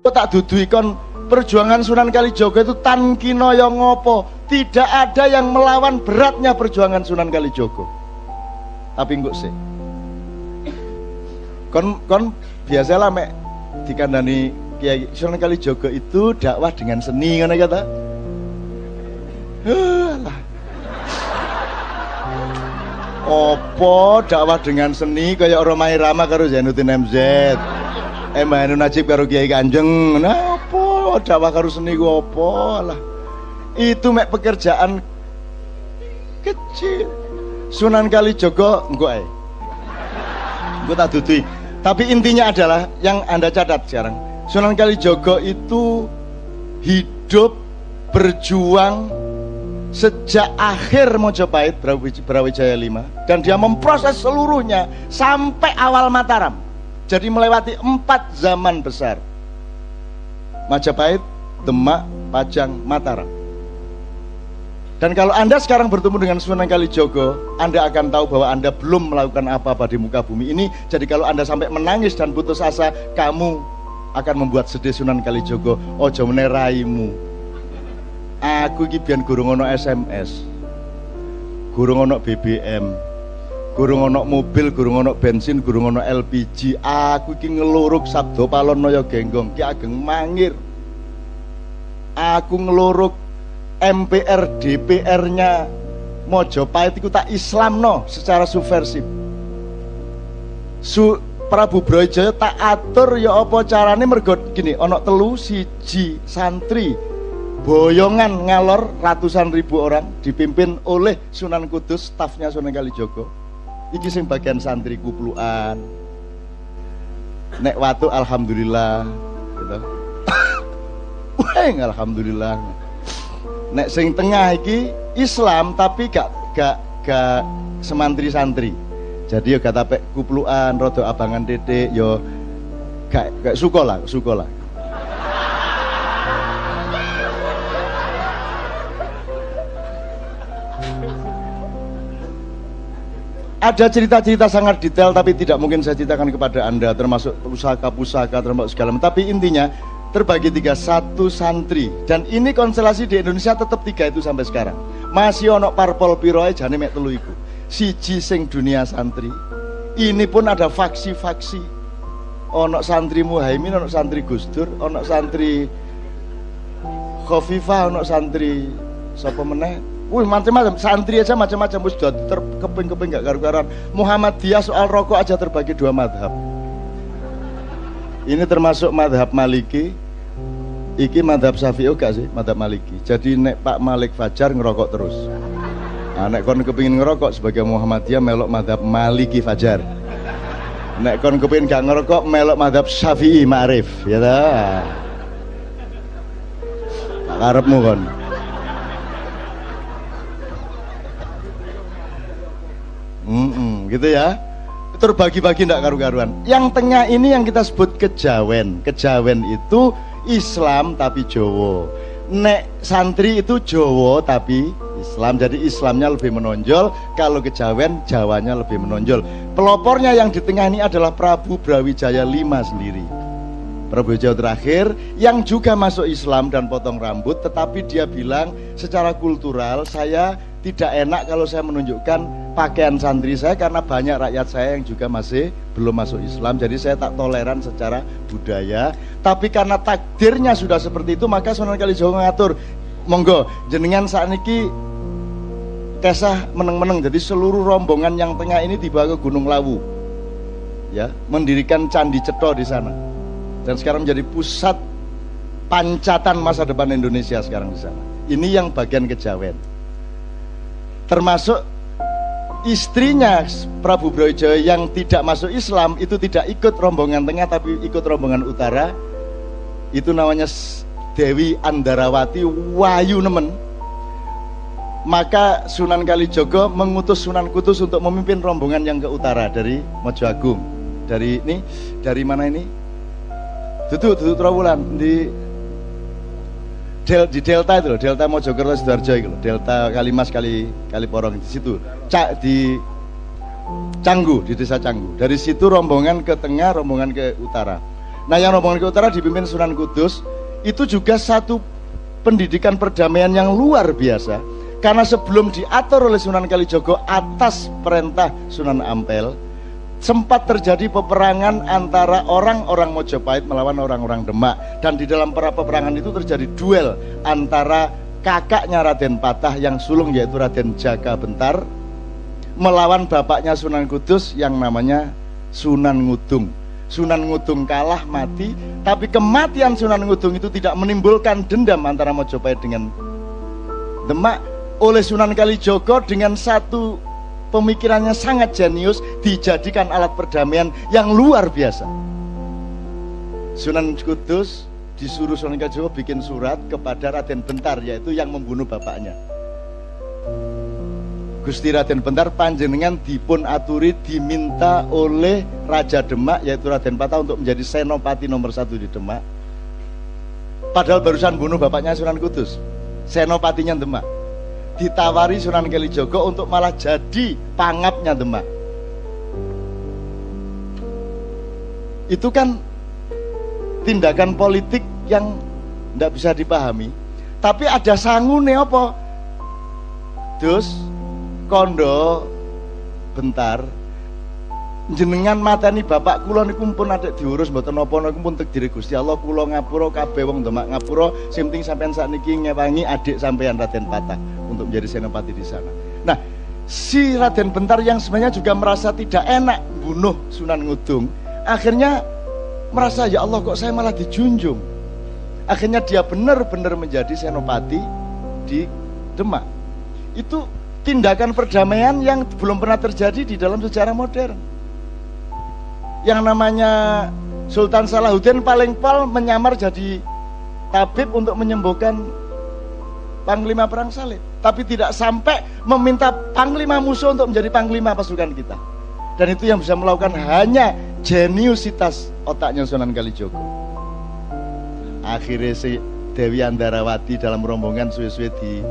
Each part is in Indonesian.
tak dudui kon perjuangan Sunan Kalijaga itu tan kinaya ngopo, tidak ada yang melawan beratnya perjuangan Sunan Kalijaga. Tapi engko sih kon biasalah mek dikandani Kiai Sunan Kalijaga itu dakwah dengan seni ngono kata. Opo dakwah dengan seni kaya Romai Rama karo Zainuddin MZ, Mbah Najib karo Kiai Kanjeng. Nah, opo dakwah karo seni ku opo lah. Itu mek pekerjaan kecil. Sunan Kalijaga engko ae. Engko tak dudui. Tapi intinya adalah yang Anda catat sekarang. Sunan Kalijaga itu hidup berjuang sejak akhir Mojopahit Brawijaya 5 dan dia memproses seluruhnya sampai awal Mataram. Jadi melewati 4 zaman besar: Majapahit, Demak, Pajang, Mataram. Dan kalau Anda sekarang bertemu dengan Sunan Kalijaga, Anda akan tahu bahwa Anda belum melakukan apa-apa di muka bumi ini. Jadi kalau Anda sampai menangis dan putus asa, kamu akan membuat sedih Sunan Kalijaga. Ojo meneh raimu. Aku iki biyen gurung ono SMS, gurung ono BBM, gurung ono mobil, gurung ono bensin, gurung ono LPG. Aku iki ngeluruk Sabdo Palon Naya Genggong ki ageng mangir. Aku ngeluruk MPR DPR-nya Mojopahit iku tak Islamno secara subversif. Prabu Brawijaya tak atur ya apa carane mergo gini, ono 3 siji santri boyongan ngalor ratusan ribu orang dipimpin oleh Sunan Kudus, stafnya Sunan Kalijaga. Iki sing bagian santri kuplukan. Nek watu alhamdulillah gitu. Weng alhamdulillah. Nek sing tengah iki Islam tapi gak semantri santri. Jadi yo gak tapek kuplukan, rada abangan titik yo gak suka lah. Ada cerita-cerita sangat detail tapi tidak mungkin saya ceritakan kepada Anda, termasuk pusaka-pusaka, termasuk segala macam. Tapi intinya terbagi 3, 1 santri. Dan ini konstelasi di Indonesia tetap 3 itu sampai sekarang. Masih ono parpol piroe jane mek 3 iku. Siji sing dunia santri. Ini pun ada faksi-faksi. Ono santri Muhaimin, ono santri Gus Dur, ono santri Khofifah, ono santri sapa meneh? Macam-macam, santri aja macam-macam, wis terkeping-keping gak karu-karuan. Muhammadiyah soal rokok aja terbagi 2 madhab. Ini termasuk madhab Maliki. Iki madhab Syafi'i gak sih? Madhab Maliki. Jadi nek Pak Malik Fajar ngerokok terus. Nah, nek kon kepingin ngerokok sebagai Muhammadiyah melok madhab Maliki Fajar. Nek kon kepingin gak ngerokok melok madhab Syafi'i Ma'rif, ya ta? Karepmu kon. Gitu ya. Terbagi-bagi ndak karu-karuan. Yang tengah ini yang kita sebut kejawen. Kejawen itu Islam tapi Jawa. Nek santri itu Jawa tapi Islam. Jadi Islamnya lebih menonjol, kalau kejawen Jawanya lebih menonjol. Pelopornya yang di tengah ini adalah Prabu Brawijaya 5 sendiri. Prabu Brawijaya terakhir yang juga masuk Islam dan potong rambut, tetapi dia bilang secara kultural saya tidak enak kalau saya menunjukkan pakaian santri saya karena banyak rakyat saya yang juga masih belum masuk Islam, jadi saya tak toleran secara budaya. Tapi karena takdirnya sudah seperti itu, maka Sunan Kalijaga mengatur, monggo jenengan saat ini kesah meneng-meneng, jadi seluruh rombongan yang tengah ini dibawa ke Gunung Lawu, ya, mendirikan Candi Cetha di sana, dan sekarang menjadi pusat pancatan masa depan Indonesia sekarang di sana. Ini yang bagian kejawen. Termasuk istrinya Prabu Brawijaya yang tidak masuk Islam itu tidak ikut rombongan tengah tapi ikut rombongan utara. Itu namanya Dewi Andarawati Wayu Nemen. Maka Sunan Kalijaga mengutus Sunan Kudus untuk memimpin rombongan yang ke utara dari Mojo Agung. Dari mana ini? Duduk Trawulan di delta itu loh, delta Mojokerto Sidoarjo itu loh, delta Kalimas Kaliporong di situ. Di Canggu, di desa Canggu. Dari situ rombongan ke tengah, rombongan ke utara. Nah, yang rombongan ke utara dipimpin Sunan Kudus itu juga satu pendidikan perdamaian yang luar biasa. Karena sebelum diatur oleh Sunan Kalijogo atas perintah Sunan Ampel, sempat terjadi peperangan antara orang-orang Mojopahit melawan orang-orang Demak. Dan di dalam peperangan itu terjadi duel antara kakaknya Raden Patah yang sulung yaitu Raden Jaka Bentar melawan bapaknya Sunan Kudus yang namanya Sunan Ngudung. Sunan Ngudung kalah mati, tapi kematian Sunan Ngudung itu tidak menimbulkan dendam antara Mojopahit dengan Demak. Oleh Sunan Kalijogo dengan satu pemikirannya sangat jenius dijadikan alat perdamaian yang luar biasa. Sunan Kudus disuruh Sunan Kalijogo bikin surat kepada Raden Bentar, yaitu yang membunuh bapaknya. Gusti Raden Bentar panjenengan dipun aturi diminta oleh Raja Demak yaitu Raden Patah untuk menjadi senopati nomor 1 di Demak. Padahal barusan bunuh bapaknya Sunan Kudus, senopatinya Demak. Ditawari Sunan Kalijogo untuk malah jadi pangapnya Demak. Itu kan tindakan politik yang tidak bisa dipahami. Tapi ada sangune apa? Dus kondo bentar jenengan mateni bapak kula niku pun adek diurus mboten napa niku pun takdir Gusti Allah, kula ngapura kabeh wong Demak ngapura, sing penting sampean sakniki ngewangi adik sampean Raden Patah untuk menjadi senopati di sana. Nah, si Raden Bentar yang sebenarnya juga merasa tidak enak bunuh Sunan Ngudung, akhirnya merasa ya Allah kok saya malah dijunjung. Akhirnya dia benar-benar menjadi senopati di Demak. Itu tindakan perdamaian yang belum pernah terjadi di dalam sejarah modern. Yang namanya Sultan Salahuddin paling pol menyamar jadi tabib untuk menyembuhkan panglima perang salib, tapi tidak sampai meminta panglima musuh untuk menjadi panglima pasukan kita. Dan itu yang bisa melakukan hanya jeniusitas otaknya Sunan Kalijogo. Akhirnya si Dewi Andarawati dalam rombongan suwe-suwe di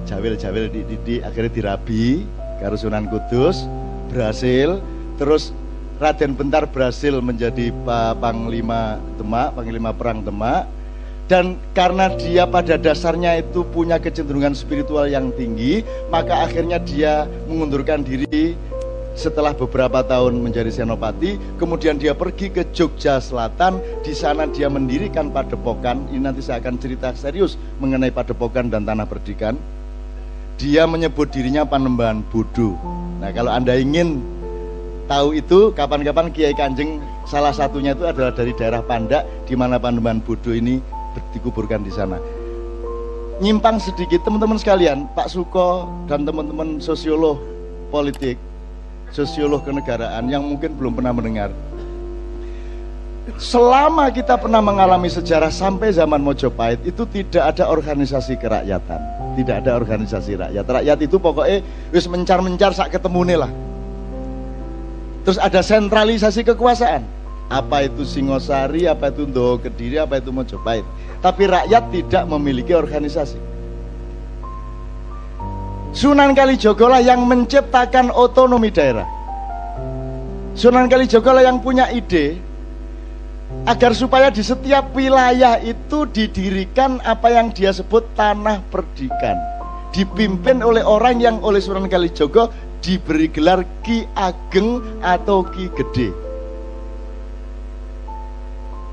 jawil-jawil di akhirnya dirabi karo Sunan Kudus, berhasil. Terus Raden Bentar berhasil menjadi panglima Demak, panglima perang Demak. Dan karena dia pada dasarnya itu punya kecenderungan spiritual yang tinggi, maka akhirnya dia mengundurkan diri setelah beberapa tahun menjadi senopati. Kemudian dia pergi ke Jogja Selatan. Di sana dia mendirikan padepokan. Ini nanti saya akan cerita serius mengenai padepokan dan tanah perdikan. Dia menyebut dirinya Panembahan Bodo. Nah, kalau Anda ingin tahu itu, kapan-kapan Kiai Kanjeng salah satunya itu adalah dari daerah Pandak, di mana Panembahan Bodo ini dikuburkan di sana. Nyimpang sedikit teman-teman sekalian, Pak Suko dan teman-teman sosiolog politik, sosiolog kenegaraan yang mungkin belum pernah mendengar. Selama kita pernah mengalami sejarah sampai zaman Mojopahit itu tidak ada organisasi kerakyatan, tidak ada organisasi rakyat. Rakyat itu pokoknya wis mencar-mencar sak ketemune lah. Terus ada sentralisasi kekuasaan. Apa itu Singosari, apa itu Ndowo Kediri, apa itu Mojopahit. Tapi rakyat tidak memiliki organisasi. Sunan Kalijogo lah yang menciptakan otonomi daerah. Sunan Kalijogo lah yang punya ide agar supaya di setiap wilayah itu didirikan apa yang dia sebut tanah perdikan, dipimpin oleh orang yang oleh Sunan Kalijogo diberi gelar Ki Ageng atau Ki Gede.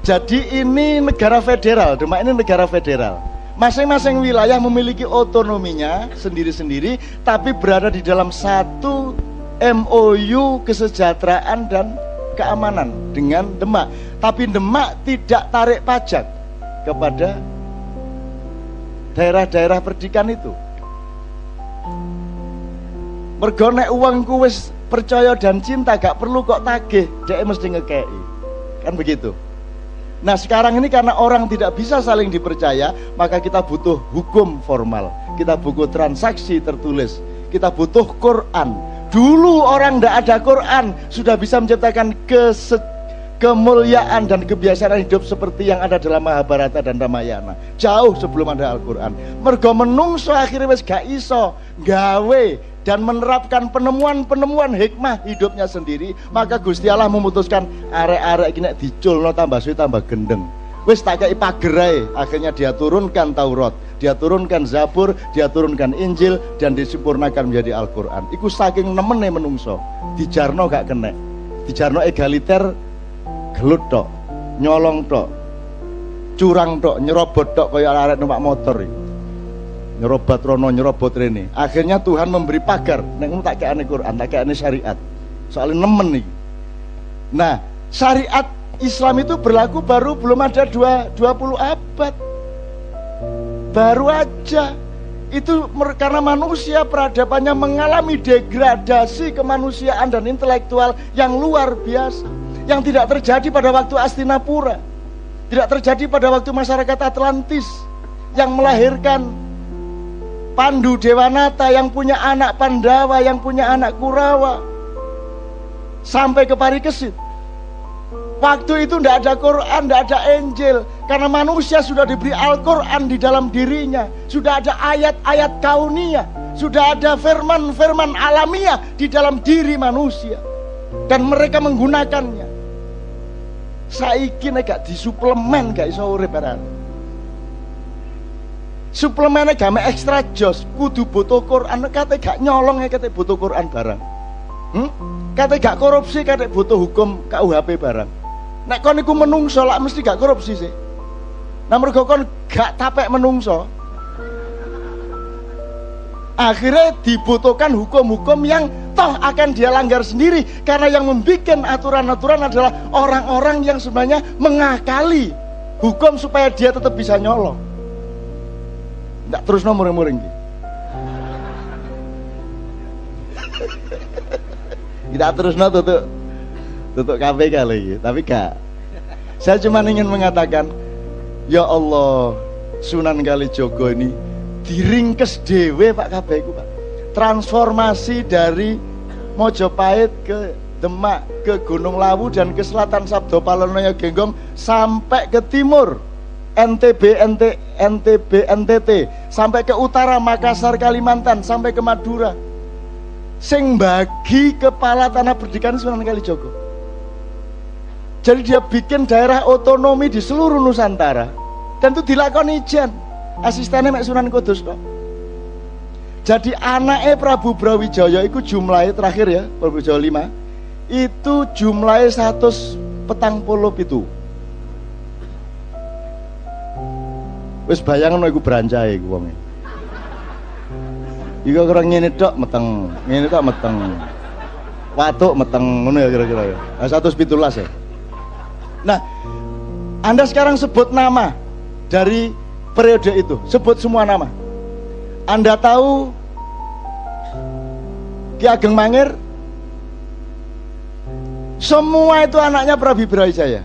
Jadi ini negara federal, Demak ini negara federal. Masing-masing wilayah memiliki otonominya sendiri-sendiri, tapi berada di dalam satu MOU kesejahteraan dan keamanan dengan Demak. Tapi Demak tidak tarik pajak kepada daerah-daerah perdikan itu. Mergo nek uangku wis percaya dan cinta gak perlu kok tagih, dhek mesti ngekei. Kan begitu. Nah, sekarang ini karena orang tidak bisa saling dipercaya, maka kita butuh hukum formal. Kita butuh transaksi tertulis. Kita butuh Quran. Dulu orang tidak ada Quran sudah bisa menciptakan kemuliaan dan kebiasaan hidup seperti yang ada dalam Mahabharata dan Ramayana. Jauh sebelum ada Al-Quran. Mergo menungso akhirnya wis gak iso gawe dan menerapkan penemuan-penemuan hikmah hidupnya sendiri, maka Gusti Allah memutuskan arek-arek iki nek diculno tambah suwi tambah gendeng. Wis tak kei pagerai, akhirnya dia turunkan Taurat, dia turunkan Zabur, dia turunkan Injil, dan disempurnakan menjadi Al-Quran. Iku saking nemene menungso, dijarno gak kena, dijarno egaliter, gelut tok, nyolong tok, curang tok, nyerobot tok kaya arek numpak motor iki. Nyerobat rono, nyerobot rene. Akhirnya Tuhan memberi pagar, nek tak kene Quran, tak kene syariat. Soalnya nemen iki. Nah, syariat Islam itu berlaku baru belum ada 20 abad. Baru aja. Itu karena manusia peradabannya mengalami degradasi kemanusiaan dan intelektual yang luar biasa, yang tidak terjadi pada waktu Astinapura, tidak terjadi pada waktu masyarakat Atlantis yang melahirkan Pandu Dewanata, yang punya anak Pandawa, yang punya anak Kurawa, sampai ke Parikesit. Waktu itu tidak ada Quran, tidak ada Injil, karena manusia sudah diberi Al-Quran di dalam dirinya, sudah ada ayat-ayat kauniyah, sudah ada firman-firman alamiah di dalam diri manusia, dan mereka menggunakannya. Saiki nek gak disuplemen gak iso urip barang. Suplemennya gak ekstra jos, kudu butuh Quran, kate gak nyolong kate butuh Quran barang. Kate gak korupsi kate butuh hukum KUHP barang. Nek kon iku menungso lak mesti gak korupsi sih. Nah mergo kon gak tapek menungso, akhirnya dibutuhkan hukum-hukum yang toh akan dia langgar sendiri, karena yang membuat aturan-aturan adalah orang-orang yang sebenarnya mengakali hukum supaya dia tetap bisa nyolong. Nggak terus muring-muring gitu. Tidak terus tutup KPK lagi, tapi gak. Saya cuma ingin mengatakan, ya Allah, Sunan Kalijogo ini diringkes dewe Pak KPK Pak. Transformasi dari Mojopahit ke Demak, ke Gunung Lawu, dan ke selatan Sabdo Palonoyo Genggong sampai ke timur NTB, NTT, sampai ke utara Makassar, Kalimantan, sampai ke Madura. Sing bagi kepala tanah pendidikan Sunan Kalijogo. Jadi dia bikin daerah otonomi di seluruh Nusantara, dan itu dilakoni ijen. Asistennya Mek Sunan Kudus kok. Jadi anaknya Prabu Brawijaya itu jumlahnya terakhir ya, Prabu Brawijaya 5, itu jumlahnya 147. Wis bayangno iku brancahe iku wonge. Iku ora ngene tok meteng, ngene tok meteng. Watuk meteng ngono ya kira-kira ya. 117 ya. Nah, Anda sekarang sebut nama dari periode itu, sebut semua nama. Anda tahu Ki Ageng Mangir? Semua itu anaknya Prabu Brawijaya.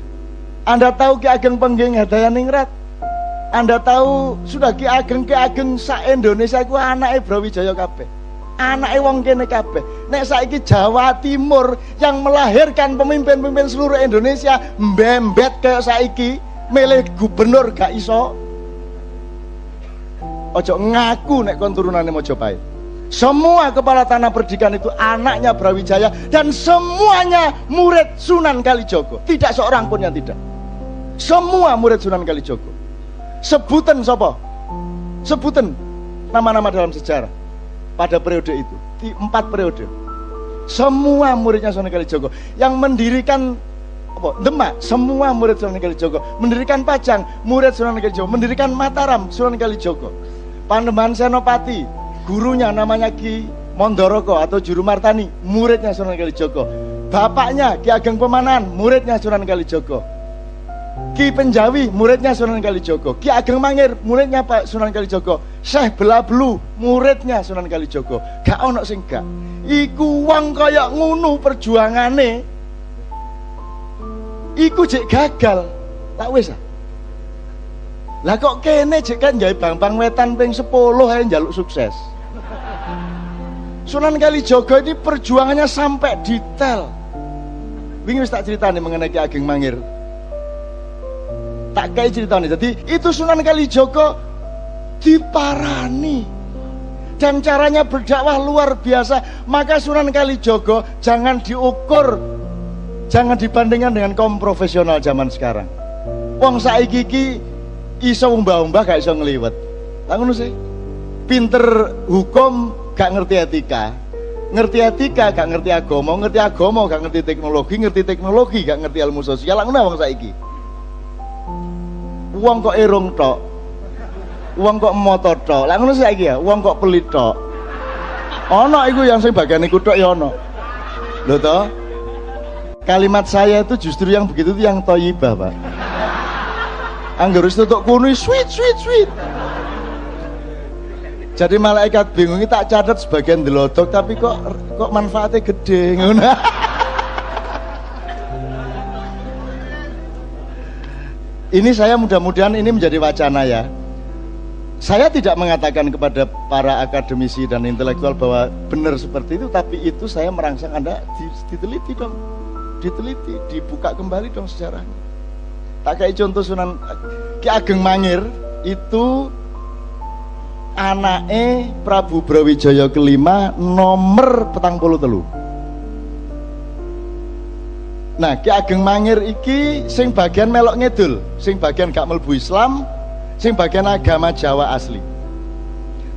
Anda tahu Ki Ageng Pengging Hadayaningrat? Anda tahu sudah Ki Ageng sak Indonesia iku anake Brawijaya kabeh. Anake wong kene kabeh. Nek saiki Jawa Timur yang melahirkan pemimpin-pemimpin seluruh Indonesia mbembet kayak saiki, milih gubernur gak iso. Ojo ngaku nek kon turunane Mojopahit. Semua kepala tanah pendidikan itu anaknya Brawijaya, dan semuanya murid Sunan Kalijogo. Tidak seorang pun yang tidak. Semua murid Sunan Kalijogo. Sebutan sopo? Sebutan nama-nama dalam sejarah pada periode itu, di 4 periode. Semua muridnya Sunan Kalijogo. Yang mendirikan Demak, semua murid Sunan Kalijogo. Mendirikan Pajang, murid Sunan Kalijogo. Mendirikan Mataram, Sunan Kalijogo. Panembahan Senopati, gurunya namanya Ki Mondoroko atau Juru Martani, muridnya Sunan Kalijogo. Bapaknya Ki Ageng Pemanan, muridnya Sunan Kalijogo. Ki Penjawi, muridnya Sunan Kalijogo. Ki Ageng Mangir, muridnya Pak Sunan Kalijogo. Syekh Belabelu, muridnya Sunan Kalijogo. Gak ono sing gak. Iku wong kaya ngono perjuangane. Iku jek gagal. Lah wis ah. Lah kok kene jek kan gawe Bambang Wetan ping 10 ae njaluk sukses. Sunan Kalijogo ini perjuangannya sampai detail. Wingi wis tak ceritani mengenai Ki Ageng Mangir. Tak kayak ceritanya. Jadi itu Sunan Kalijaga diparani dan caranya berdakwah luar biasa. Maka Sunan Kalijaga jangan diukur, jangan dibandingkan dengan kaum profesional zaman sekarang. Wong saiki iki iso umbah-umbah gak iso ngliwet. Lah ngono sih. Pinter hukum gak ngerti etika. Ngerti etika gak ngerti agama gak ngerti teknologi gak ngerti ilmu sosial. Lah ngono wong saiki. Wong kok irung tok. Wong kok motor tok. Lah ngono saiki ya, wong kok pelit tok. Ana iku yang sing bagian iku tok ya ana. Lho toh? Kalimat saya itu justru yang begitu itu yang thayyibah, Pak. Angger wis tutuk kuno sweet. Jadi malaikat bingung, tak catat sebagian delodok tapi kok manfaatnya gede ngono. Ini saya mudah-mudahan ini menjadi wacana ya. Saya tidak mengatakan kepada para akademisi dan intelektual bahwa benar seperti itu, tapi itu saya merangsang Anda diteliti dong. Diteliti, dibuka kembali dong sejarahnya. Tak kayak contoh Sunan Ki Ageng Mangir itu anake Prabu Brawijaya kelima nomor 43. Nah, Ki Ageng Mangir iki sing bagian melok ngedul, sing bagian gak mlebu Islam, sing bagian agama Jawa asli.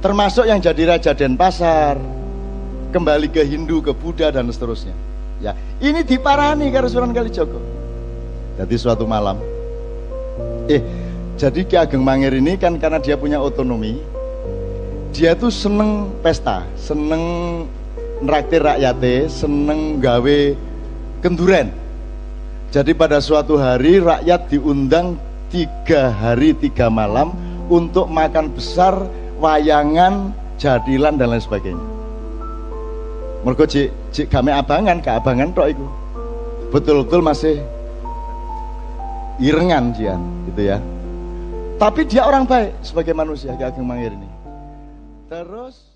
Termasuk yang jadi Raja Denpasar, kembali ke Hindu, ke Buddha dan seterusnya. Ya, ini diparani karo Sunan Kalijaga. Jadi suatu malam, jadi Ki Ageng Mangir ini kan karena dia punya otonomi, dia tuh seneng pesta, seneng nraktir rakyatnya, seneng gawe kenduren. Jadi pada suatu hari rakyat diundang 3 hari 3 malam untuk makan besar, wayangan, jadilan dan lain sebagainya. Mergo cik game abangan, gak abangan tok iku. Betul-betul masih irengan jian gitu ya. Tapi dia orang baik sebagai manusia, Ki Ageng Mangir ini. Terus